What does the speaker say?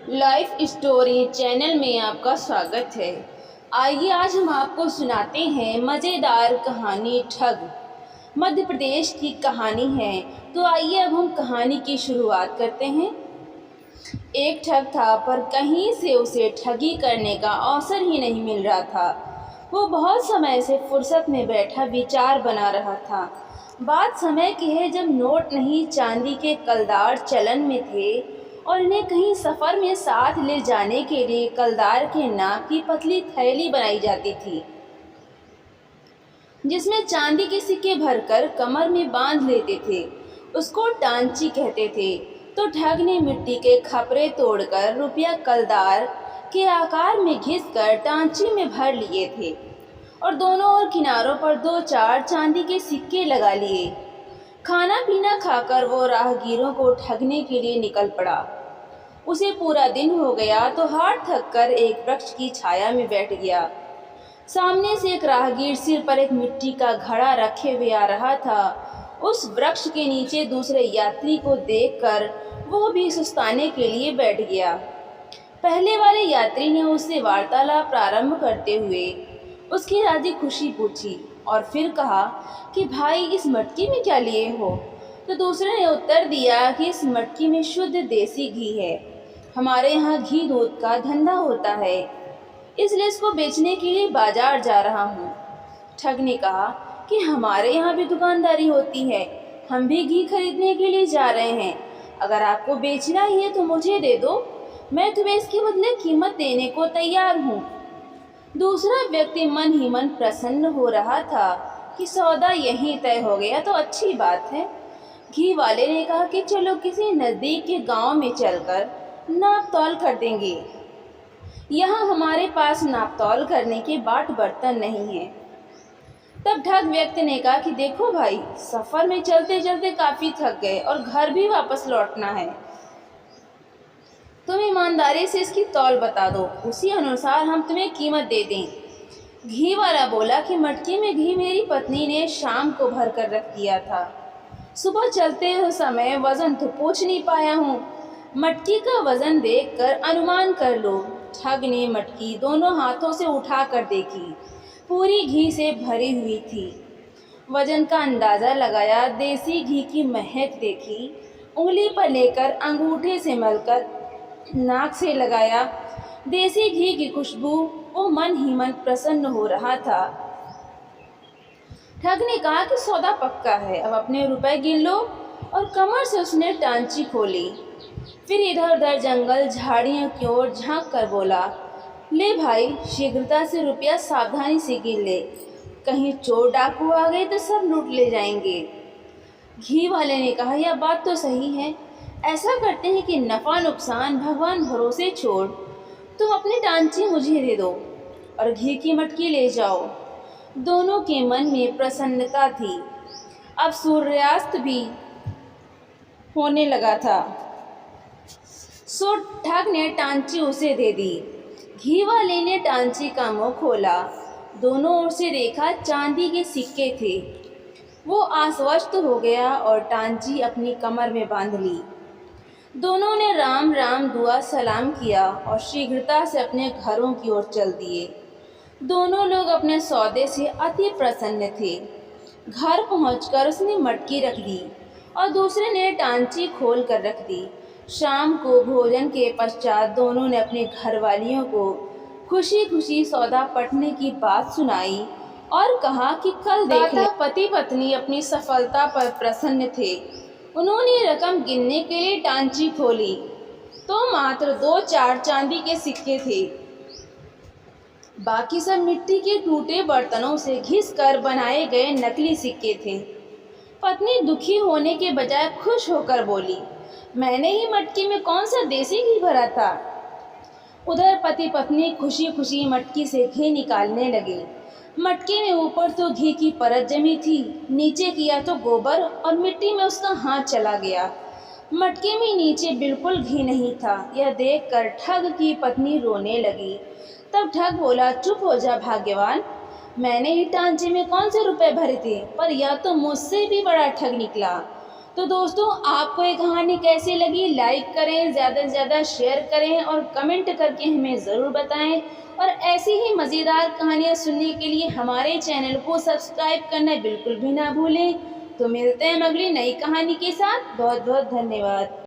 Life story channel में आपका स्वागत है। आइए आज हम आपको सुनाते हैं मज़ेदार कहानी ठग। मध्य प्रदेश की कहानी है। तो आइए अब हम कहानी की शुरुआत करते हैं। एक ठग था, पर कहीं से उसे ठगी करने का अवसर ही नहीं मिल रहा था। वो बहुत समय से फुर्सत में बैठा विचार बना रहा था। बात समय की है जब नोट नहीं चांदी के कलदार चलन में थे और इन्हें कहीं सफ़र में साथ ले जाने के लिए कलदार के नाप की पतली थैली बनाई जाती थी, जिसमें चांदी के सिक्के भरकर कमर में बांध लेते थे। उसको टांची कहते थे। तो ठग ने मिट्टी के खपरे तोड़कर रुपया कलदार के आकार में घिसकर टांची में भर लिए थे और दोनों ओर किनारों पर दो चार चांदी के सिक्के लगा लिए। खाना पीना खाकर वो राहगीरों को ठगने के लिए निकल पड़ा। उसे पूरा दिन हो गया तो हार थक कर एक वृक्ष की छाया में बैठ गया। सामने से एक राहगीर सिर पर एक मिट्टी का घड़ा रखे हुए आ रहा था। उस वृक्ष के नीचे दूसरे यात्री को देखकर वो भी सुस्ताने के लिए बैठ गया। पहले वाले यात्री ने उससे वार्तालाप प्रारंभ करते हुए उसकी राजी खुशी पूछी और फिर कहा कि भाई, इस मटकी में क्या लिए हो? तो दूसरे ने उत्तर दिया कि इस मटकी में शुद्ध देसी घी है। हमारे यहाँ घी दूध का धंधा होता है, इसलिए इसको बेचने के लिए बाजार जा रहा हूँ। ठग ने कहा कि हमारे यहाँ भी दुकानदारी होती है, हम भी घी खरीदने के लिए जा रहे हैं। अगर आपको बेचना ही है तो मुझे दे दो, मैं तुम्हें इसके बदले कीमत देने को तैयार हूँ। दूसरा व्यक्ति मन ही मन प्रसन्न हो रहा था कि सौदा यहीं तय हो गया तो अच्छी बात है। घी वाले ने कहा कि चलो किसी नज़दीक के गांव में चलकर नाप तौल कर देंगे। यहाँ हमारे पास नाप तौल करने के बाट बर्तन नहीं है। तब ठग व्यक्ति ने कहा कि देखो भाई, सफ़र में चलते चलते काफ़ी थक गए और घर भी वापस लौटना है। तुम ईमानदारी से इसकी तौल बता दो, उसी अनुसार हम तुम्हें कीमत दे दें। घी वाला बोला कि मटकी में घी मेरी पत्नी ने शाम को भर कर रख दिया था। सुबह चलते हुए समय वज़न तो पूछ नहीं पाया हूँ। मटकी का वज़न देखकर अनुमान कर लो। ठग ने मटकी दोनों हाथों से उठा कर देखी, पूरी घी से भरी हुई थी। वज़न का अंदाज़ा लगाया, देसी घी की महक देखी, उंगली पर लेकर अंगूठे से मलकर नाक से लगाया। देसी घी की खुशबू, वो मन ही मन प्रसन्न हो रहा था। ठग ने कहा कि सौदा पक्का है, अब अपने रुपए गिन लो। और कमर से उसने टांची खोली। फिर इधर उधर जंगल झाड़ियों की ओर झांक कर बोला, ले भाई, शीघ्रता से रुपया सावधानी से गिन ले, कहीं चोर डाकू आ गए तो सब लूट ले जाएंगे। घी वाले ने कहा, यह बात तो सही है, ऐसा करते हैं कि नफ़ा नुकसान भगवान भरोसे छोड़ तुम अपनी टांची मुझे दे दो और घी की मटकी ले जाओ। दोनों के मन में प्रसन्नता थी। अब सूर्यास्त भी होने लगा था। सो ठग ने टांची उसे दे दी। घी वाले ने टांची का मुंह खोला, दोनों ओर से देखा, चांदी के सिक्के थे। वो आश्वस्त हो गया और टांची अपनी कमर में बांध ली। दोनों ने राम राम दुआ सलाम किया और शीघ्रता से अपने घरों की ओर चल दिए। दोनों लोग अपने सौदे से अति प्रसन्न थे। घर पहुंचकर उसने मटकी रख दी और दूसरे ने टांची खोल कर रख दी। शाम को भोजन के पश्चात दोनों ने अपने घरवालियों को खुशी खुशी सौदा पटने की बात सुनाई और कहा कि कल देखा पति पत्नी अपनी सफलता पर प्रसन्न थे। उन्होंने रकम गिनने के लिए टांची खोली तो मात्र दो चार चांदी के सिक्के थे। बाकी सब मिट्टी के टूटे बर्तनों से घिस कर बनाए गए नकली सिक्के थे। पत्नी दुखी होने के बजाय खुश होकर बोली, मैंने ही मटकी में कौन सा देसी घी भरा था। उधर पति पत्नी खुशी खुशी मटकी से घी निकालने लगे। मटकी में ऊपर तो घी की परत जमी थी, नीचे किया तो गोबर और मिट्टी में उसका हाथ चला गया। मटकी में नीचे बिल्कुल घी नहीं था। यह देखकर ठग की पत्नी रोने लगी। तब ठग बोला, चुप हो जा भाग्यवान, मैंने ही टांचे में कौन से रुपए भरे थे, पर यह तो मुझसे भी बड़ा ठग निकला। तो दोस्तों, आपको ये कहानी कैसी लगी, लाइक करें, ज़्यादा से ज़्यादा शेयर करें और कमेंट करके हमें ज़रूर बताएं। और ऐसी ही मज़ेदार कहानियाँ सुनने के लिए हमारे चैनल को सब्सक्राइब करना बिल्कुल भी ना भूलें। तो मिलते हैं हम अगली नई कहानी के साथ। बहुत बहुत धन्यवाद।